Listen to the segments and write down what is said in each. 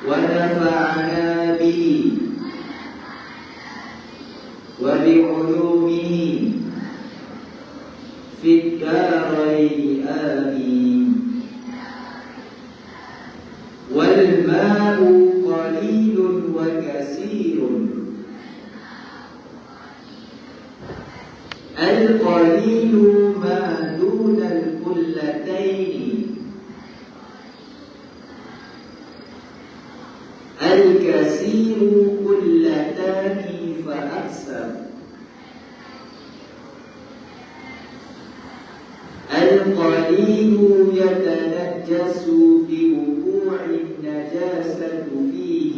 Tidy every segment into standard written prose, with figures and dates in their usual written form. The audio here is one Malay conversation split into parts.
ونفعنا به وبعلومه في الدارين آمين. والماء قليل وكثير، القليل ما دون القلتين، الكثير قلتان فأكثر، القليل يتنجس بوقوع النجاسة فيه،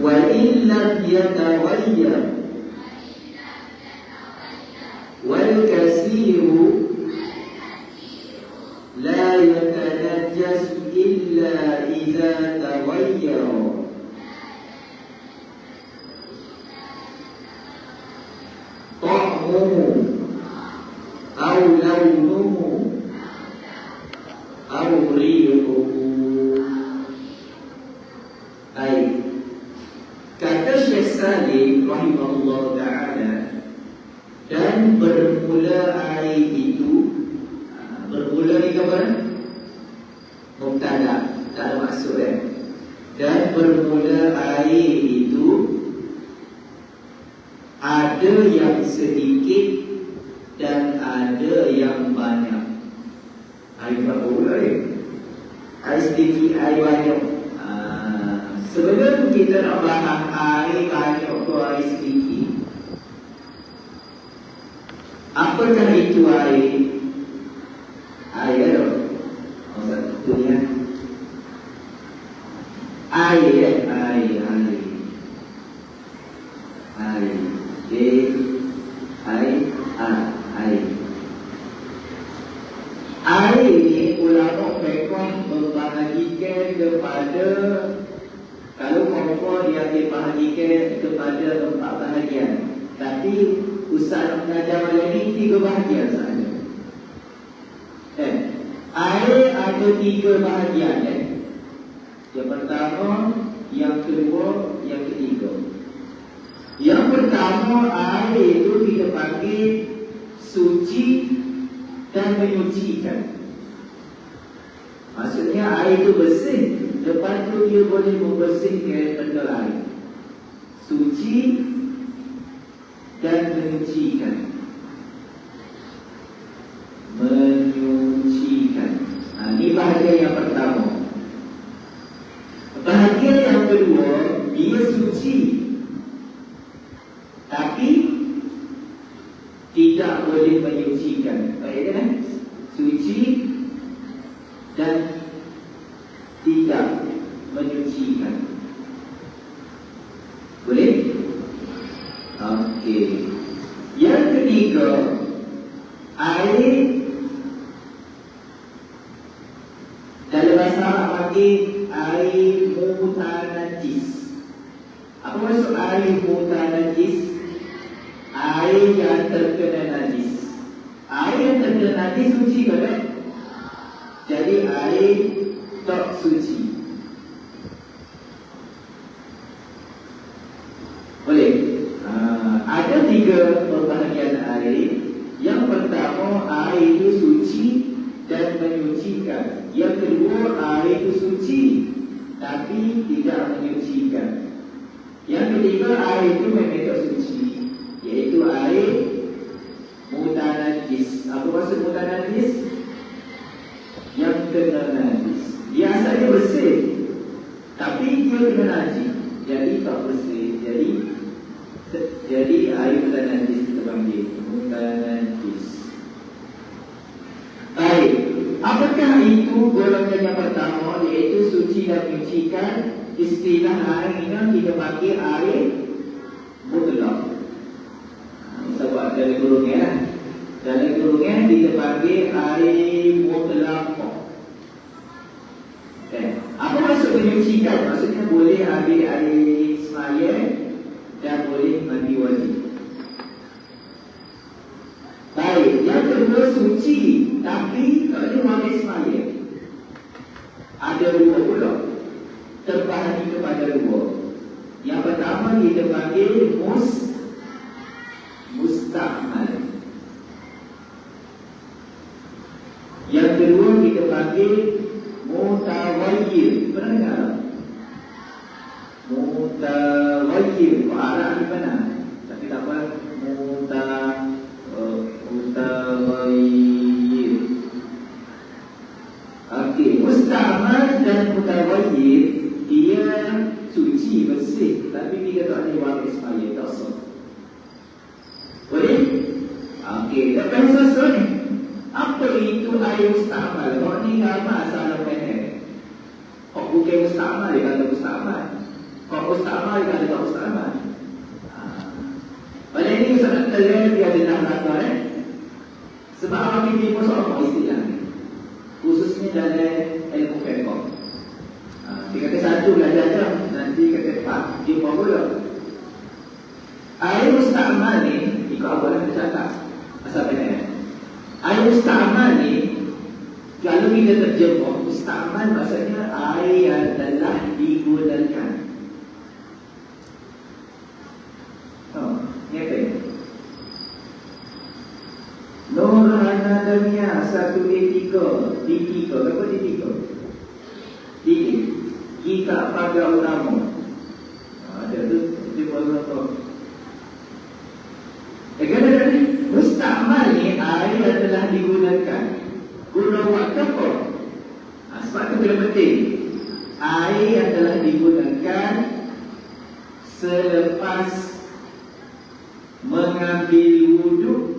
وإن لم يتغير، والكثير لا يتنجس إلا إذا تغير، طعمه أو لونه أو ريحه. Kata Syekh Salim rahimahullah ta'ala, dan bermula air itu, bermula ni kapan? Mubtada, tak ada maksud Dan bermula air itu ada yang sedikit dan ada yang banyak. Air bermula air sedikit, air banyak. Sebelum kita nak bahas air banyak atau air sedikit, apakah itu air? Air satunya air. Air ni ulama fiqh membahagikan kepada, kalau kompor dia dibahagikan kepada 4 bahagian, tapi Ustaz mengajar malam ni 3 bahagian sahaja. Air ada 3 bahagian. Yang pertama, yang kedua, yang ketiga. Yang pertama, air itu kita panggil suci dan menyucikan. Maksudnya air itu bersih. Lepas tu dia boleh membersihkan benda lain. Suci dan menyucikan. Ini bahagian yang pertama. Bahagian yang kedua, dia suci, tapi tidak boleh menyucikan. Baik kan? Suci dan tidak menyucikan. Boleh? Okey. Yang ketiga, air dalam bahasa Arab panggil air mutanajis. Apa maksud air mutanajis? Air yang terkena najis. Air yang terkena najis suci ke tak? Jadi air tak suci. Boleh? Ada 3 pembahagian air. Yang pertama, air itu suci dan menyucikan. Yang kedua, air itu suci tapi tidak menyucikan. Yang ketiga, air itu memang tak suci, iaitu air mutanajis. Apa maksud mutanajis? Yang kena najis. Dia asalnya bersih, tapi dia kena najis, jadi tak bersih. Jadi air mutanajis kita panggil mutanajis. Baik, apakah itu golongan yang pertama, iaitu suci dan menyucikan? Istilah air ini kita panggil air mutlak. Sebab dari golongan, kita panggil air mutlak. Apa maksud menyucikan? Maksudnya boleh ambil air semaya dan boleh mandi wajib. Baik, yang kedua kedua suci, tapi tak ada warna semaya. Ada dua pula, terbahagi kepada dua. Yang pertama kita panggil musta'mal. Yang kedua kita panggil mutaghayyir. Pernah dengar? Mutaghayyir. Arab ni mana? Tapi tak apa. Mutaghayyir. Okey, musta'mal dan mutaghayyir dia suci, bersih, tapi dia tak ada warna semaya, tak sah. Boleh? Okey, tak payah susah ni. Apa itu air musta'mal? Kau ni ramai salah faham. Kau bukan musta'mal, dia kata musta'mal. Kau musta'mal, dia kata tak musta'mal. Pada ini sangat terlihat dia ada dalam belakang sebab orang ini pun soal istilah ni, khususnya dalam ilmu fiqh. Dia kata satu belajar je, nanti kata empat, dia buat pula. Air musta'mal ni, ikut apa yang kita cakap asal benar. Air musta'mal ni, kalau kita terjemah, musta'mal maksudnya air yang telah digunakan. Ni apa ni? Nurhana Damia 1D3 D3, berapa D3? D3 kita pada ulama. Ada tu dia berapa? Kata musta'mal ni air yang telah digunakan. Guna waktu apa? Sebab tu bila penting. Air yang telah digunakan selepas mengambil wuduk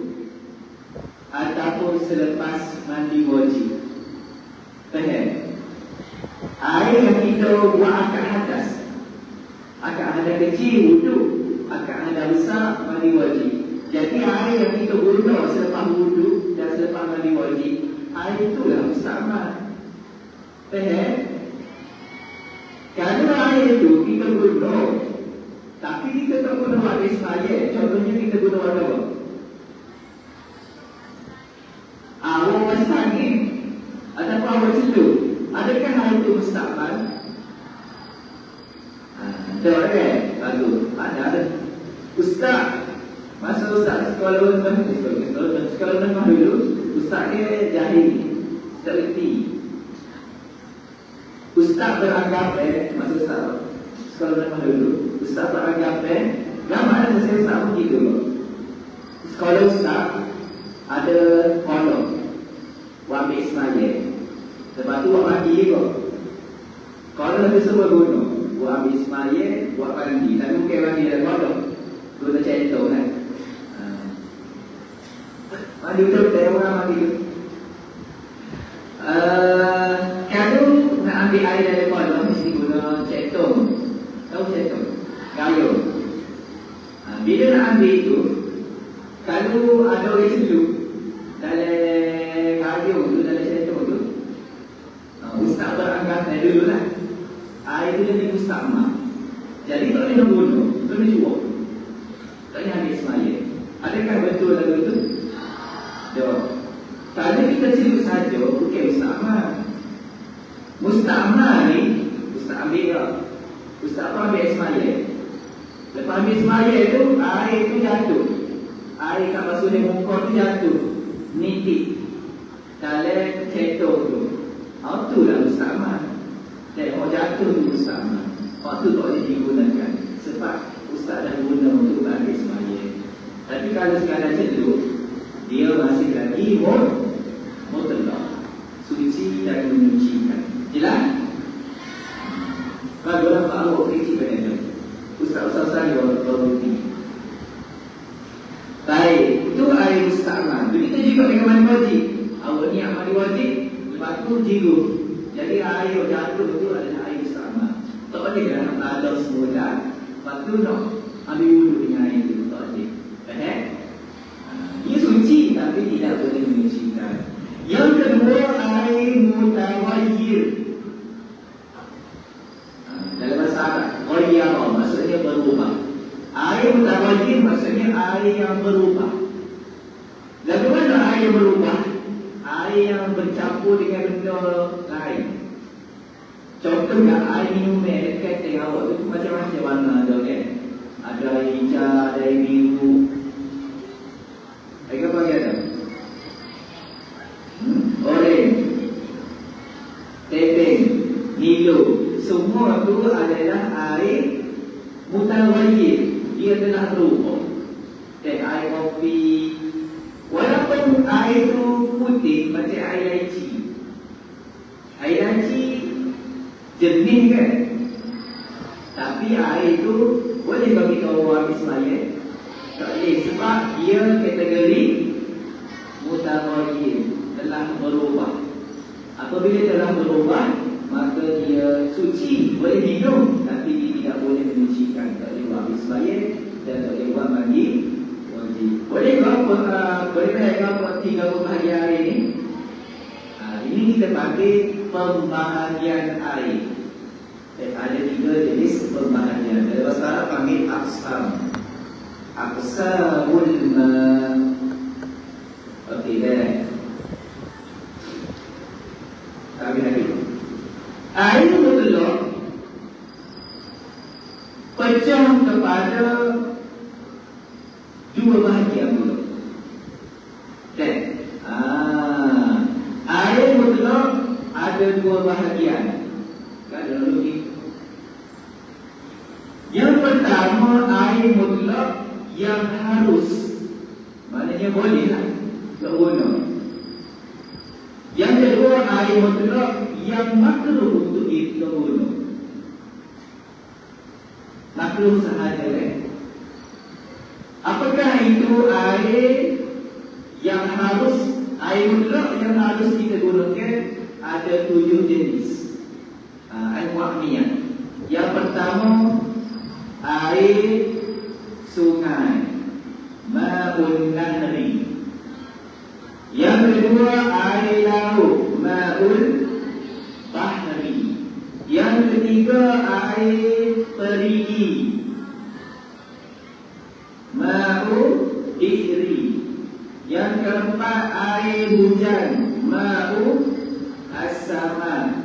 ataupun selepas mandi wajib. Faham? Air yang kita buat akad hadas, akad hadas kecil wuduk, akad hadas besar mandi wajib. Jadi air yang kita guna selepas wuduk dan selepas mandi wajib, air itulah musta'mal. Faham? Kalau air itu kita guna, tapi kita tak guna warna semaya, contohnya kita guna warna apa? Awal masak angin ataupun awal celup, adakah hal itu musta'mal? Tak ada. Bagus. Ada. Ustaz, masa ustaz sekolah menengah dulu, ustaz dia jahil, tak reti. Ustaz beranggap masa ustaz sekolah menengah dulu, ustaz beranggap gambar saya ustaz begitu. Sekolah ustaz ada kolom buat ambil semaya. Lepas tu buat mandi kok. Kolom tu semua guna buat ambil semaya, buat mandi. Tapi bukan mandi dalam kolom, guna centong kan. Mandi betul-betul orang mandi tu. Kalau nak ambil air dari kolom, mesti guna centong. Tahu centong? Gayung. Bila nak ambil tu, kalau ada orang celup dalam gayung tu, dalam centong tu, ustaz beranggapan dulu lah, air tu jadi musta'mal. Jadi tak boleh guna, tak boleh jual, tak boleh ambil semaya. Adakah betul lagu tu? Jawab. Kalau kita celup saja, bukan musta'mal. Musta'mal ni, ustaz ambil tak? Ustaz apa ambil semaya? Lepas ambil semaya tu, air tu jatuh. Air kat basuh muka tu jatuh, nitik dalam centong tu. Itulah musta'mal. Dan orang jatuh tu musta'mal. Waktu tak boleh digunakan sebab ustaz dah guna untuk ambil semaya. Tapi kalau sekadar celup, dia masih lagi mutlak, suci dan menyucikan. Jelas? Kalau orang tahu kritik pada dia, ustaz-ustaz saya berhenti. Baik, itu air musta'mal. Begitu juga dengan mandi wajib. Awal niat mandi wajib, lepas tu jigu. Jadi air yang jatuh itu adalah air musta'mal. Tak boleh kan ada semula. Lepas tu nak ambil wuduk dengan air itu, tak boleh. Faham? Ia suci tapi tidak boleh menyucikan. Yang kedua, air mutaghayyir. Dalam bahasa Arab, ghayyara maksudnya berubah. Air mutaghayyir maksudnya air yang berubah. Lagu mana air air berubah, air yang bercampur dengan benda lain. Contohnya air minum dekat tengah awak tu macam-macam warna ada kan. Ada air hijau, ada air biru. Air apa lagi ada? Orange, tebing, Nilo. Semua tu adalah air mutawajjih. Dia telah berubah. Air kopi, walaupun air tu putih macam air laci. Air laci jernih kan? Tapi air tu boleh bagi kau habis semaya? Tak boleh, sebab dia kategori mutawajjih, telah berubah. Apabila telah berubah, maka dia suci, boleh minum, tapi dia tidak boleh menyucikan. Tak boleh buat habis semaya dan tak boleh buat bagi wajib. Boleh kau 30 hari hari ini? Ini kita panggil pembahagian air. Ada 3 jenis pembahagian. Dalam bahasa Arab panggil aqsam. Aqsamul ma. Okey dah. Kami lagi. Air mutlak pecah kepada 2 bahagian dulu. Dan air mutlak ada 2 bahagian. Kan dulu ni. Yang pertama air mutlak yang harus, maknanya bolehlah guna. Yang kedua air mutlak yang makruh untuk diguna. Makruh sahaja kan? Apakah itu air yang harus, air mutlak yang harus kita gunakan? Ada 7 jenis. Al-Mu'miyah. Yang pertama air sungai, ma'un nahri. Yang kedua air laut, ma'ul bahri. Yang ketiga air perigi, ma'ul ihri. Yang keempat air hujan, ma'ul as-sama.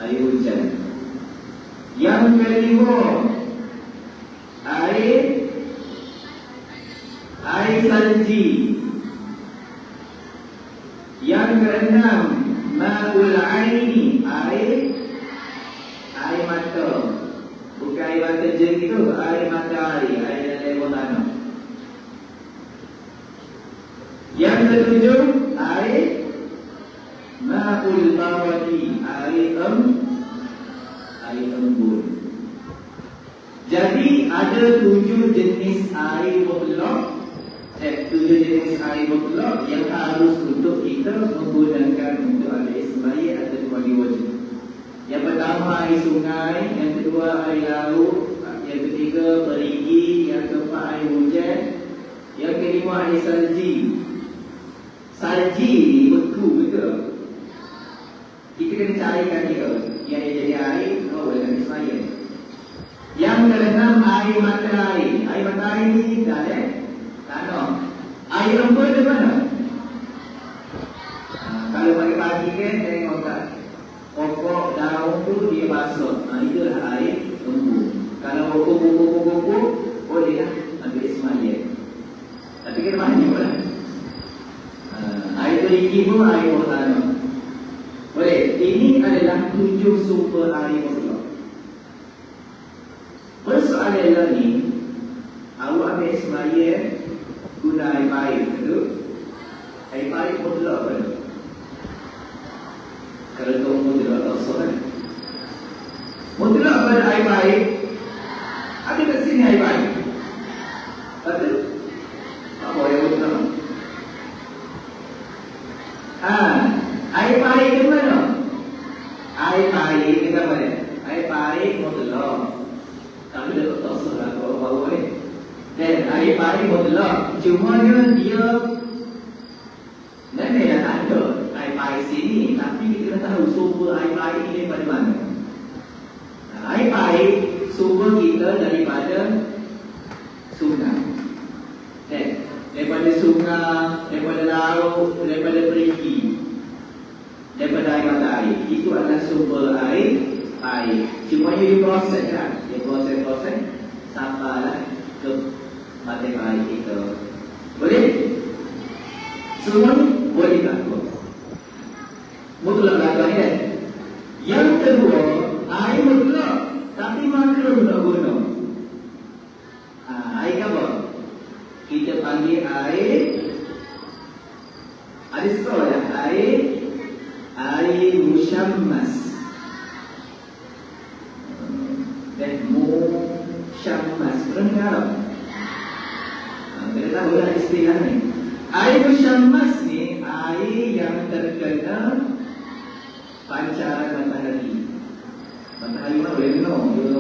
Air hujan. Yang kelima air salji. Yang keenam ma'ul aini, air mata. Bukan air mata jernih tu, air matahari, air dalam bawah tanah. Yang ketujuh air ma'ul bawadi, air embun. Jadi ada 7 jenis air mutlak. 7 jenis air mutlak yang harus untuk kita menggunakan untuk air sembahyang atau bagi wajib. Yang pertama air sungai, yang kedua air laut, yang ketiga perigi, yang keempat air hujan, yang kelima air salji. Salji ni beku betul. Kita kena carikan dia yang dia jadi air, boleh nak sembahyang. Yang keenam air matahari. Air matahari ni dah tanah. Air embun di mana? Kalau pagi-pagi kan tengok tak, pokok daun tu dia basah. Itulah air embun. Kalau pokok-pokok bolehlah ambil sembahyang. Tapi kena banyak lah. Air perigi pun air bawah tanah. Boleh. Ini adalah 7 sumber air mutlak. Persoalan lagi, awak ambil sembahyang guna air baik, betul? Air baik mutlak apa? Kalau kau mutlak tak sah kan? Mutlak pada air baik, ada kat sini air baik. Betul? Apa yang mutlak? Air baik di mana? Air baik kita mana? Air baik mutlak. Kami dah tak salah kalau baru ni. Dan air baik mutlak. Cuma dia memang dah ada air baik sini, tapi kita tak tahu sumber air baik ni daripada mana. Air baik sumber kita daripada sungai. sungai, daripada laut, daripada perigi, daripada air matahari. Itu adalah sumber air. Semuanya diproses kan? Diproses sampailah ke mata air kita. Boleh? Semua boleh takut. Mutlak belakang kan? Yang kedua, air mutlak tapi makro tak guna. Air apa? Kita panggil air, ada soal air musyammas dan musyammas. Pernah dengar? Kita tahu lah istilah ni. Air musyammas ni air yang terkena pancaran matahari. Matahari mana boleh kena? Dia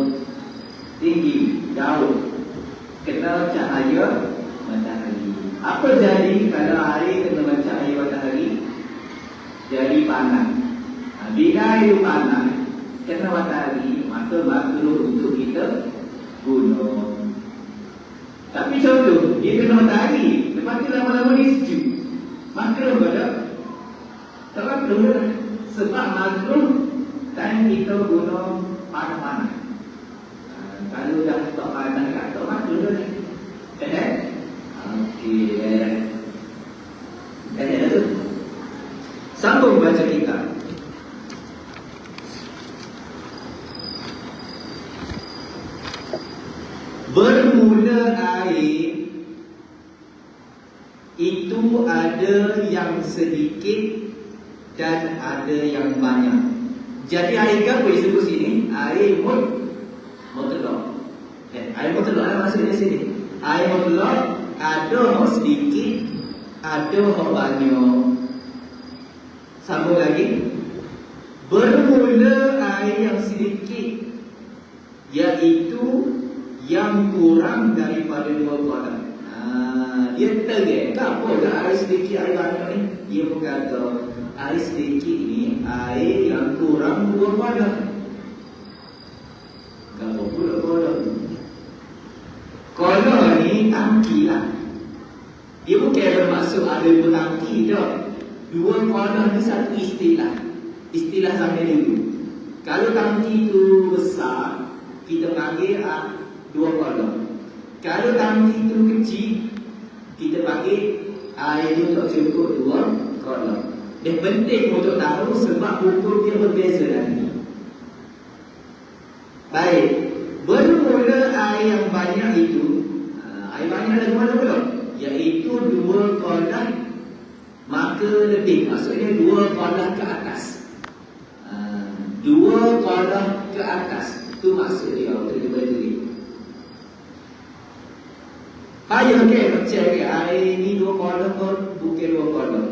tinggi, jauh, kena cahaya matahari. Apa jadi kalau air kena cahaya matahari? Jadi panas. Bila air panas kena matahari, maka makruh untuk kita guna. Tapi contoh, dia kena matahari, lepas tu lama-lama dia sejuk, makruh ke tak? Tak makruh lah. Sebab makruh time kita guna panas-panas. Kalau dah tak panas kat tak makruh lah. Okey. Ada tu. Sambung baca kita. Bermula air itu ada yang sedikit dan ada yang banyak. Jadi air apa disebut sini? Air mutlak. Air mutlak apa maksudnya sini? Air mutlak ada yang sedikit, ada yang banyak. Sambung lagi. Bermula air yang sedikit, iaitu yang kurang daripada 2 kolam. Dia tergek. Apa dah air sedikit, air banyak ni? Dia berkata air sedikit ni air yang kurang 2 kolam. Kalau pula kolam, kolam ni tangki lah. Dia bukan bermaksud ada 2 tangki dah. 2 kolam ni satu istilah. Istilah zaman dulu. Kalau tangki tu besar, kita panggil 2 kolam. Kalau tangki tu kecil, kita panggil air tu tak cukup 2 kolam. Dan penting untuk tahu sebab hukum dia berbeza nanti. Baik, bermula air yang banyak itu, air banyak dari mana pula? Iaitu 2 kolam maka lebih, maksudnya 2 kolam ke atas. 2 kolam ke atas, itu maksud dia untuk diberi. Payah ke nak cek air ni 2 kolam pun bukan 2 kolam.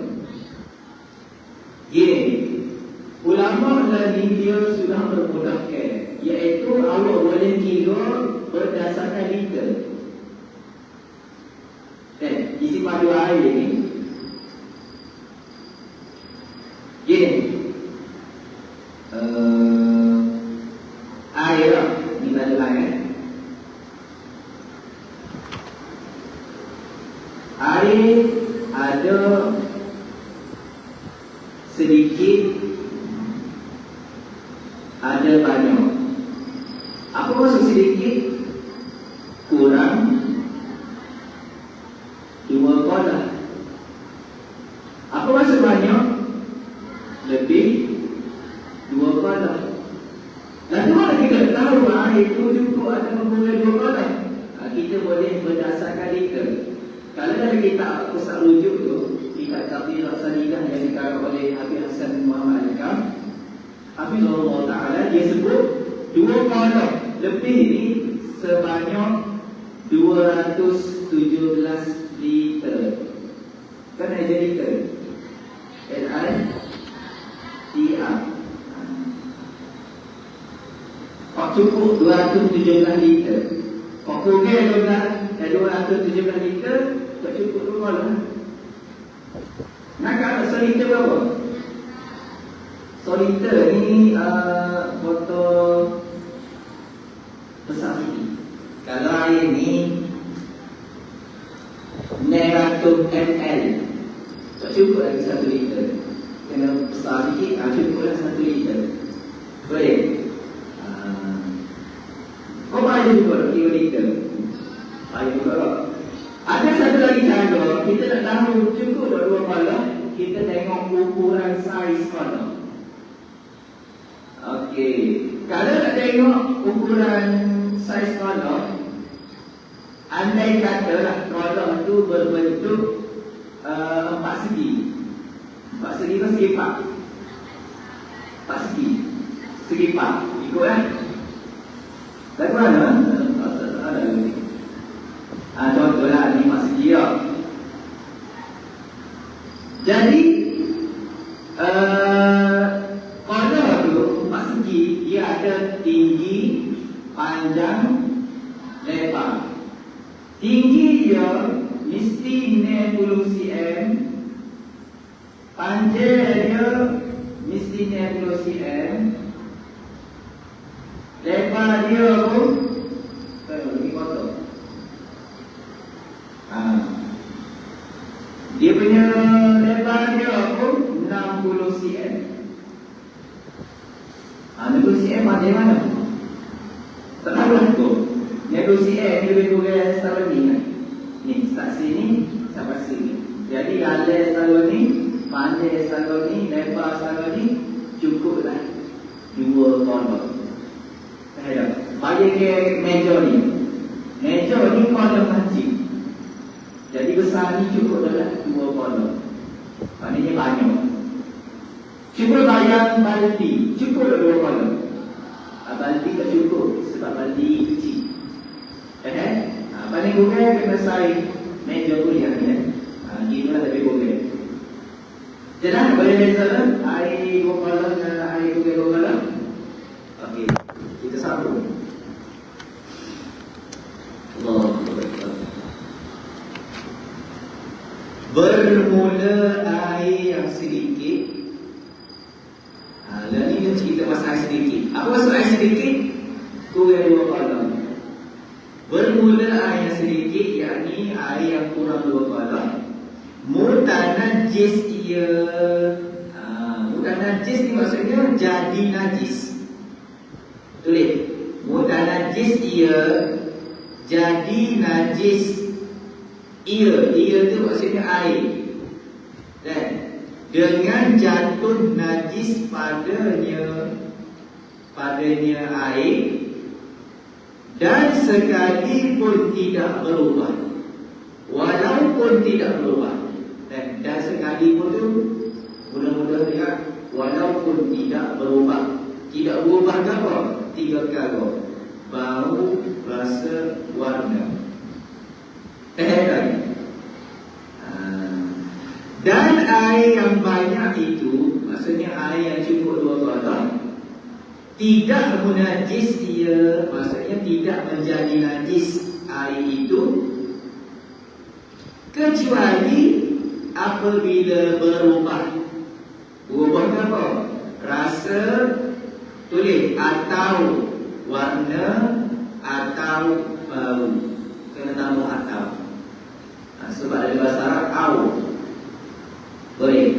Ulama lagi dia sudah bermudahkan, iaitu awak boleh kira berdasarkan liter. Isi padu air ni. Air lah, ni tak ada lain. Air ada sedikit, ada banyak. Apa maksud sedikit? Kurang 2 kolam. Apa maksud banyak? Lebih 2 kolam. Dan mana kita tahu air itu cukup atau kurang 2 kolam? Kita boleh berdasarkan liter. Kalau dari kitab pusat rujuk tu, kitab Tafsir As-Sadidah yang dikarang oleh Habib Hasan Muhammad Al-Kam, Hafizahullah Ta'ala, dia sebut 2 kolam lebih ni sebanyak 217 liter. Kan ada liter? L-I-T-R. Kau cukup 217 liter. Kau kurang 217 liter, tak cukup 2 kolam. Nak kata seliter berapa? Seliter ni botol besar ni. Kalau air ni 900 ml. Tak cukup lagi 1 liter. Kena besar sikit, cukuplah 1 liter. Boleh? Kau air juga 3 liter. Air juga. Ada satu lagi cara, kita nak tahu cukup dah 2 kolom, kita tengok ukuran saiz kolom. Okey, kalau nak tengok ukuran saiz kolom, andai katalah kolom tu berbentuk 4 segi. 4 segi kan segi 4. 4 segi. Segi 4. Ikut kan? Lagu mana? Ada lagi. Contohlah ni 4 segi lah. Jadi kolom tu 4 segi, dia ada tinggi, panjang, lebar. Tinggi dia mesti 60 cm, panjang dia mesti 60 cm, lebar dia pun lebih kotor. Dia punya lebar dia pun 60 cm. 60 cm macam mana? Tak tahu lah tu. 60 cm dia lebih kurang setara ni kan? Ni, start sini sampai sini. Jadi alas setara ni, panjang setara ni, lebar setara ni, cukuplah 2 kolom. Bagi ke meja ni. Meja ni kolom masjid. Jadi besar ni cukup adalah 2 kolom. Maknanya banyak. Cuba bayang baldi, cukup dah 2 kolom. Baldi tak cukup sebab baldi kecil. Paling kurang kena saiz meja kuliah ni. Itulah lebih kurang. Jelas boleh beza air 2 kolom dan air 2 kolom. Okey, kita sambung. Bermula air yang sedikit. Dan ini cerita pasal air sedikit. Apa maksud air sedikit? Kurang 2 kolom. Bermula air yang sedikit, yakni air yang kurang 2 kolom. Mutanajis ia. Mutanajis ni maksudnya jadi najis. Tulis. Mutanajis ia jadi najis. Ia tu maksudnya air. Dan dengan jatuh najis padanya air, dan sekalipun tidak berubah, walaupun tidak berubah, dan sekalipun tu mudah-mudahan dia walaupun tidak berubah. Tidak berubah ke apa? 3 perkara: bau, rasa, warna. Dan air yang banyak itu, maksudnya air yang cukup 2 kolom, tidak menajis dia, maksudnya tidak menjadi najis air itu, kecuali apabila berubah. Berubah apa? Rasa, tulis, atau warna, atau bau. Kena tambah atau. Sebab ada bahasa Arab au. Boleh.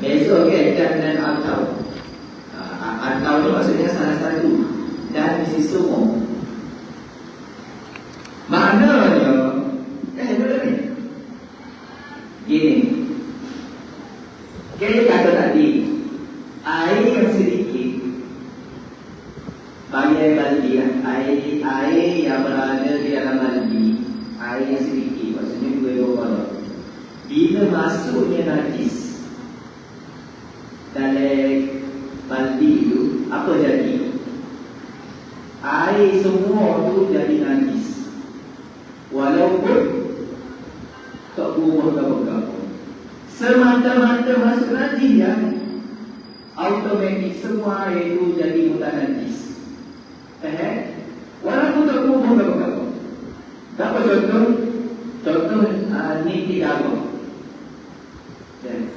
Besok kaitkan dengan atau. Atau ni maksudnya salah satu dan mesti semua. Maknanya dulu ni. Gini. Kita kata tadi air yang sedikit bagi baldi, air yang berada di dalam baldi, air yang sedikit maksudnya 2 kolom. Bila masuknya najis dalam baldi itu, apa jadi? Air semua tu jadi najis, walaupun tak berubah apa-apa. Semata-mata masuk najis ya, automatik semua air itu jadi mudah najis. Walaupun tak berubah apa-apa. Apa contoh? Contoh ni tidak apa.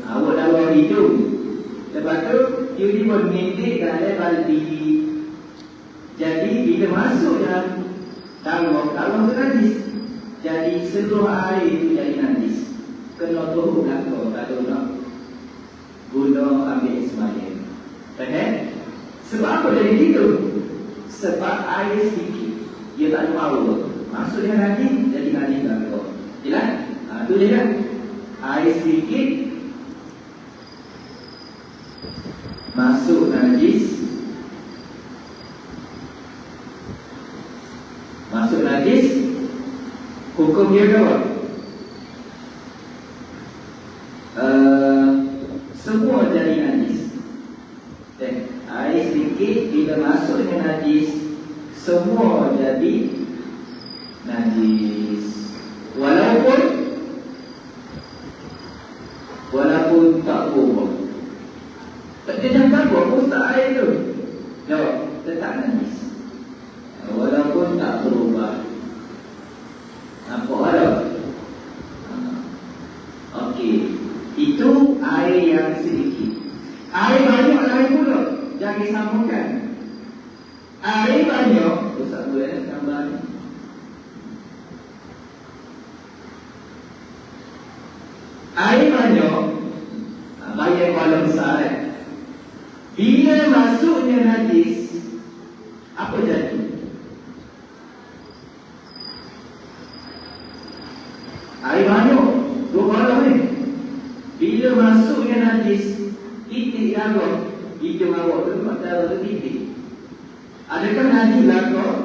Awak dalam hidup, lepas tu tiba-tiba mengindik dalam baldi. Jadi bila masuk dalam talung tu najis, jadi seluruh air itu jadi najis. kena turun belakang kalau nak guna ambil semaya. Faham? Sebab apa jadi gitu? Sebab air sedikit, dia tak ada power. Maksudnya najis, jadi najis belakang. Jelas? Itu je kan? Air sedikit masuk najis. Masuk najis, hukum dia apa? Semua jadi najis. Air sedikit bila masuknya najis, semua jadi najis. Walaupun tak berubah. Dia jangan buat tak air tu. Jawab, tetap najis. Walaupun tak berubah. Nampak tak? Okey. Itu air yang sedikit. Air banyak lain pula. Jangan samakan. Air banyak. Ustaz boleh gambar ni. Air banyak. Bayar kuala besar Bila masuknya najis, apa jadi? Air banyak. Dua kuala ni. Bila masuknya najis, titik awak, hidung awak tu mata tu titik. Adakah najis belakang?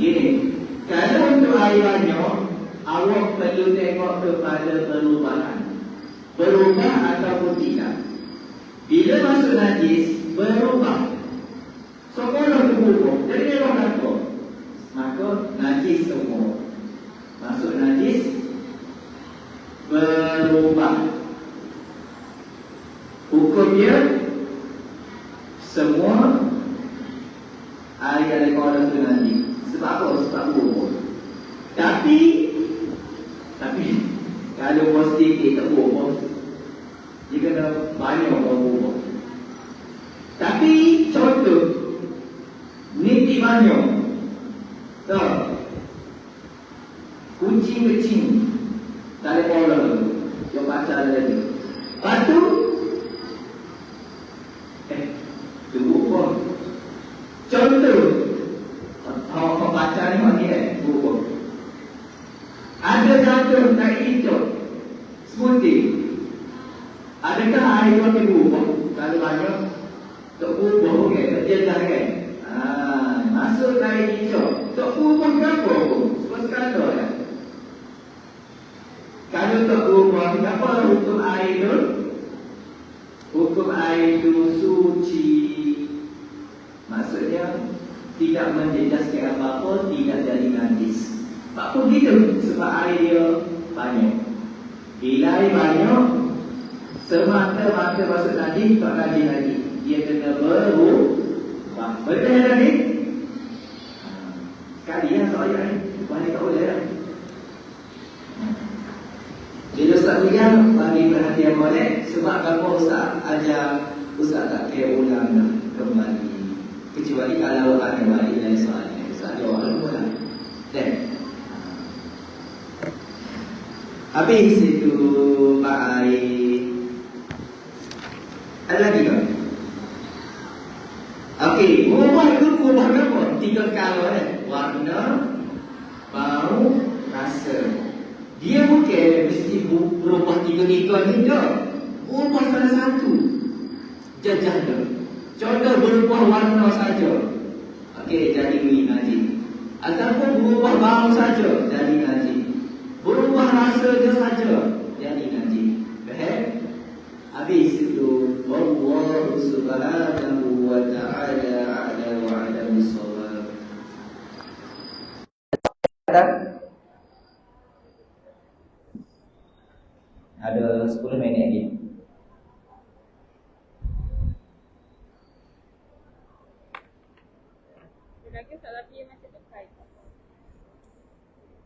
Gini. Kalau untuk air banyak, awak perlu tengok kepada perubahan. Berubah ataupun tidak. Bila masuk najis, berubah. So kalau berubah, jadi dia orang apa? Maka najis semua. Masuk najis, berubah. Hukumnya semua air dari kolam itu najis. Sebab apa? Sebab berubah. Tapi kalau mesti kita berubah, dia kena banyak berubah. Tapi contoh nitik banyak. Tak. Kucing kecil dari kolam tu, yang baca ada tu. Lepas tu berubah. Contoh orang baca ni mana berubah. Ada jatuh naik hijau smoothie. Adakah air tu akan berubah? Kalau banyak tak berubah, okey, tak jelas kan? Masuk naik hijau tak berubah berapa pun sekadar ya. Kalau tak berubah, apa hukum air tu? Hukum air tu suci. Maksudnya tidak menjejaskan apa-apa, tidak jadi najis. Apa begitu? Sebab air dia banyak. Bila air banyak, semata-mata masuk najis, tak najis lagi. Dia kena berubah. Betul lagi? Sekali lah soal ayat ni. Balik tak boleh lah. Jadi Ustaz William bagi perhatian boleh. Sebab kalau Ustaz ajar, Ustaz tak kira ulang dah kembali. Kecuali kalau ada balik dari soalnya. Ustaz jawab dulu lah. Dan habis itu Pak Air. Ada lagi tak? Okey, berubah itu berubah apa? 3 kala warna, bau, rasa. Dia bukan mesti berubah 3 ni tak. Berubah salah satu. Jajah dia. Contoh berubah warna saja. Okey, jadi najis. Ataupun berubah bau saja, jadi najis. Berubah rasa dia saja, jadi najis. Faham? Habis itu wallahu subhanahu wa ta'ala a'la wa a'lam bis-shawab. Ada 10 minit lagi.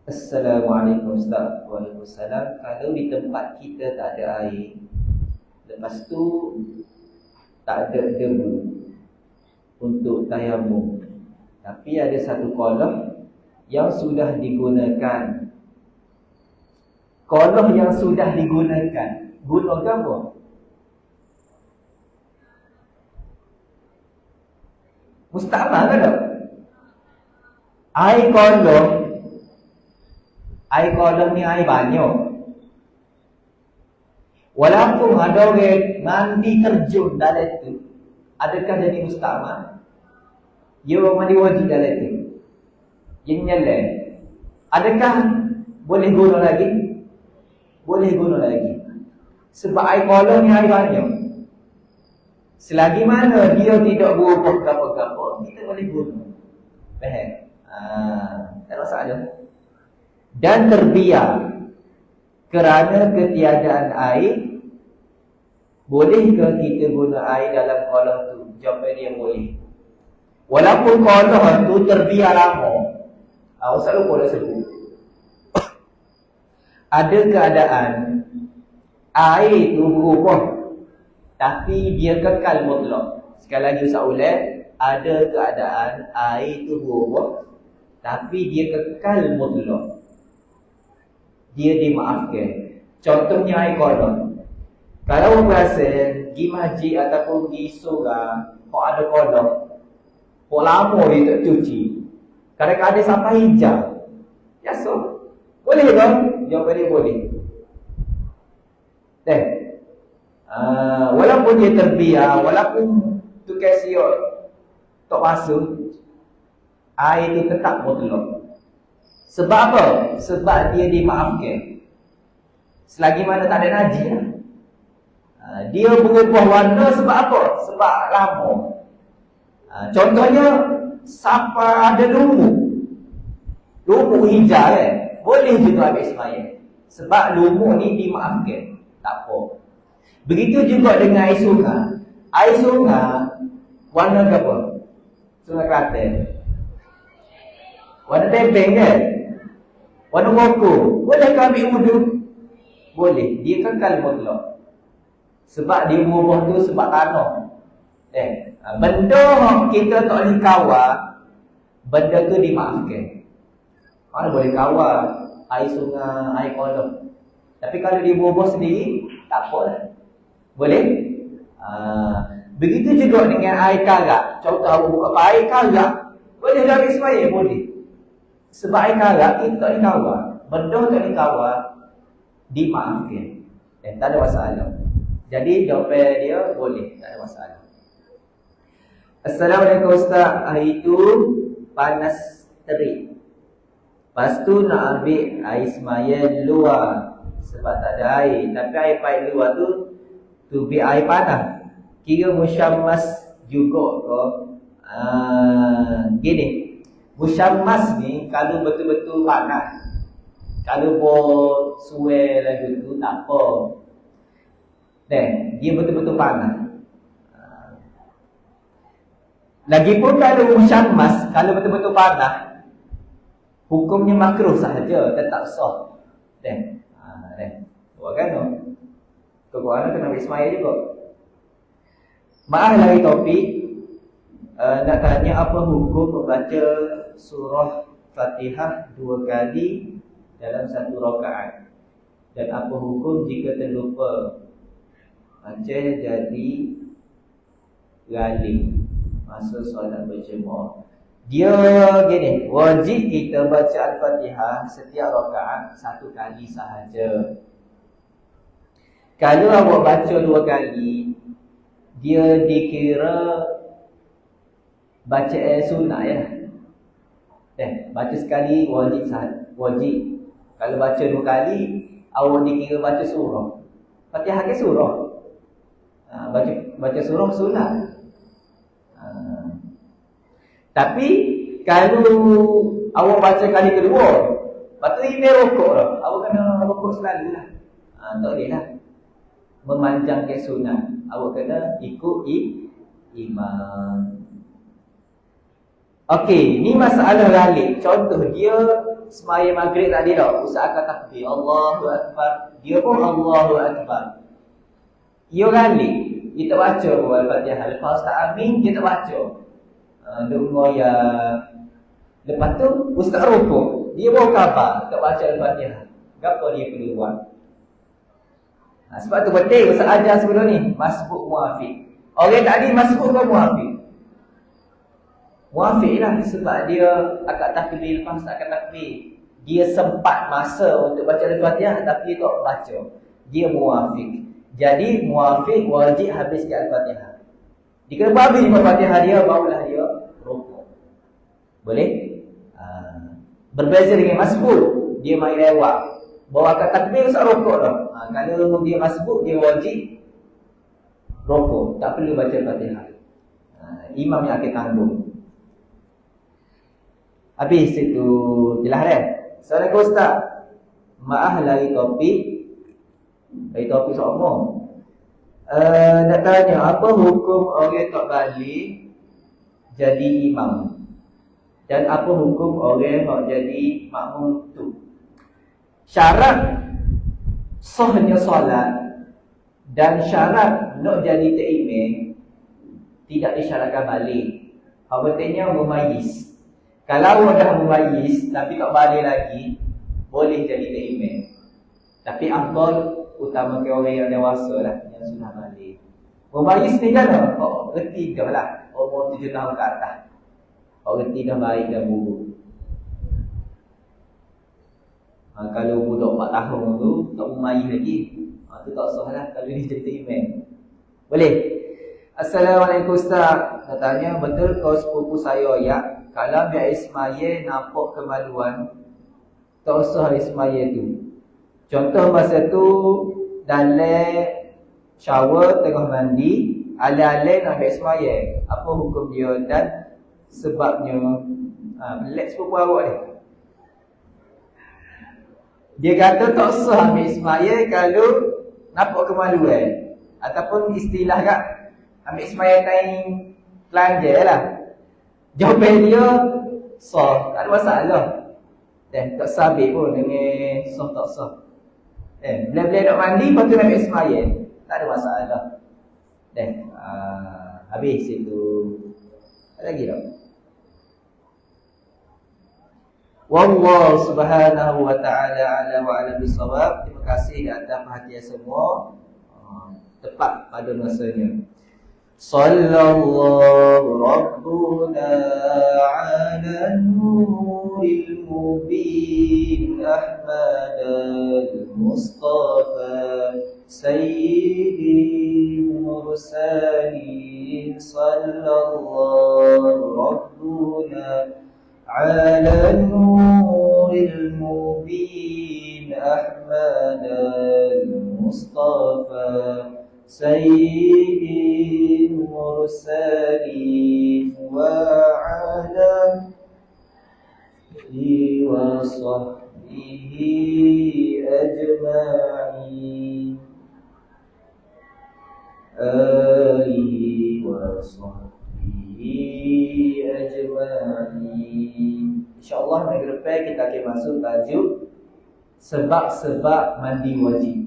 Assalamualaikum Ustaz. Waalaikumsalam. Kalau di tempat kita tak ada air, lepas tu tak ada debu untuk tayamum, tapi ada satu kolam yang sudah digunakan Qoloh yang sudah digunakan, guna ke apa? Musta'mal kan tak? Air qoloh ni air banyak. Walaupun ada orang mandi terjun dalam itu, adakah jadi musta'mal? Dia mandi wajib dalam itu. Dia nyala. Adakah boleh guna lagi? Boleh guna lagi. Sebab air qoloh ni air banyak. Selagi mana dia tidak berubah apa-apa, kita boleh guna. Faham? Tak masalah. Dan terbiar kerana ketiadaan air, bolehkah kita guna air dalam qoloh tu? Jawapan dia boleh. Walaupun qoloh tu terbiar lama. Ustaz lupa dah sebut. Ada keadaan air tu berubah, tapi dia kekal mutlak. Sekali lagi Ustaz ulang, ada keadaan air tu berubah, tapi dia kekal mutlak. Dia dimaafkan. Contohnya air qoloh. Kalau berasa pergi masjid ataupun pergi surau, kau ada qoloh, kau lama dia tak cuci, kadang-kadang sampai hijau. Biasa. Boleh tak? Jawapan dia boleh. Walaupun dia terbiar, walaupun tukar siok tak basuh, air itu tetap mutlak. Sebab apa? Sebab dia dimaafkan. Selagi mana tak ada najis lah. Dia berubah warna sebab apa? Sebab lama. Contohnya, siapa ada lumuk hijau kan? Boleh juga ambil sembahyang. Sebab lumuk ni dimaafkan. Tak apa. Begitu juga dengan air sungai. Air sungai warna apa? Sungai Kelantan. Warna tepeng kan? Warna koko. Boleh ke ambil wudu? Boleh. Dia kekal mutlak. Sebab dia berubah tu sebab tanah. Benda kita tak boleh kawal, benda tu dimaafkan. Mana boleh kawal air sungai, air qoloh. Tapi kalau dia berubah sendiri, tak apa lah. Boleh? Begitu juga dengan air karak. Contoh awak buka air karak, boleh dah ambil sembahyang? Boleh. Sebab air karak kita tak boleh kawal. Benda tak boleh kawal, dimaafkan. Tak ada masalah. Jadi jawapan dia boleh, tak ada masalah. Assalamualaikum Ustaz. Hari itu panas terik. Lepas tu nak ambil air sembahyang luar sebab tak ada air. Tapi air paip luar tu biar air panas. Kira musyammas juga ke? Gini, musyammas ni kalau betul-betul panas, kalau buat suai lagi tu tak apa. Dia betul-betul panas. Lagipun kalau musyammas, kalau betul-betul panas, hukumnya makruh sahaja, tetap sah. Buat kan? Kekuatan kena ambil semaya juga. Maaf lagi topik. Nak tanya apa hukum membaca surah Fatihah 2 kali dalam 1 rakaat, dan apa hukum jika terlupa baca jadi gali masa solat berjemaah. Dia gini, wajib kita baca Al-Fatihah setiap rakaat 1 kali sahaja. Kalau awak baca 2 kali, dia dikira baca sunnah ya. Baca sekali wajib wajib. Kalau baca 2 kali, awak dikira baca surah. Fatihah ke surah. Baca surah sunnah. Tapi kalau awak baca kali kedua, lepas tu ini rokok lah. Awak kena rokok selalu lah. Tak boleh lah memanjangkan sunnah. Awak kena ikut imam. Okey, ni masalah galik. Contoh dia sembahyang maghrib tadi dah, Ustaz akan takbir Allahu Akbar, dia pun Allahu Akbar. Dia galik, dia tak baca Al-Fatihah. Lepas tak amin, dia tak baca. Dia mengoyak. Lepas tu Ustaz rukuk, dia bawa khabar, tak baca Al-Fatihah. Apa dia perlu buat? Sebab tu penting Ustaz ajar sebelum ni, masbuk muafiq. Orang tadi masbuk ke muafiq? Muafiq lah, sebab dia akad takbir lepas akad takbir. Dia sempat masa untuk baca Al-Fatihah tapi dia tak baca. Dia muafiq. Jadi muafiq wajib habis Al-Fatihah. Jika habis Al-Fatihah dia, barulah dia rukuk. Boleh? Berbeza dengan masbuk, dia main lewat. Bawa akad takbir usah rokok dah. Kalau dia masbuk, dia wajib rokok, tak perlu baca Fatihah. Imam yang akan tanggung. Habis itu jelas dah. Assalamualaikum Ustaz. Maaf lari topik. Lari topik sombong. Nak tanya, apa hukum orang tak balik jadi imam? Dan apa hukum orang nak jadi makmum tu? Syarat sahnya solat dan syarat nak jadi imam tidak disyaratkan balik. Apa pentingnya mumayyiz. Kalau dah mumayyiz tapi tak balik lagi, boleh jadi imam. Tapi afdal utama ke orang yang dewasa lah, yang sudah balik. Mumayyiz ni kan reti dah lah, umur 7 tahun ke atas. Orang reti dah baik dan buruk. Kalau budak 4 tahun tu tak mumayyiz lagi, tu tak sah lah kalau dia jadi imam. Boleh? Assalamualaikum Ustaz. Nak tanya, betul kau sepupu saya ya, kalau biar Ismail nampak kemaluan, tak usah Ismail tu. Contoh masa tu dalam shower tengah mandi, alih-alih nak ambil Ismail, apa hukum dia dan sebabnya? Pelik sepupu awak ni. Dia kata tak usah ambil Ismail kalau nampak kemaluan. Ataupun istilah kat ambil Ismail time telanjang lah. Jawapan dia sah, tak ada masalah. Tak sabit pun dengan sah tak sah. Bila-bila nak mandi, lepas tu nak ambil Ismail, tak ada masalah. Habis itu. Ada lagi tak? Wallahu subhanahu wa ta'ala ala wa ala bisawab. Terima kasih di atas perhatian semua. Tepat pada masanya. Sallallahu rabbuna ala nuril mubin Ahmad al-Mustafa Sayyidil mursalin. Sallallahu rabbuna على النور المبين أحمد المصطفى سيد المرسلين وعلى آله وصحبه أجمعين آله وصحبه ajma'in. InsyaAllah minggu depan kita akan masuk tajuk sebab-sebab mandi wajib.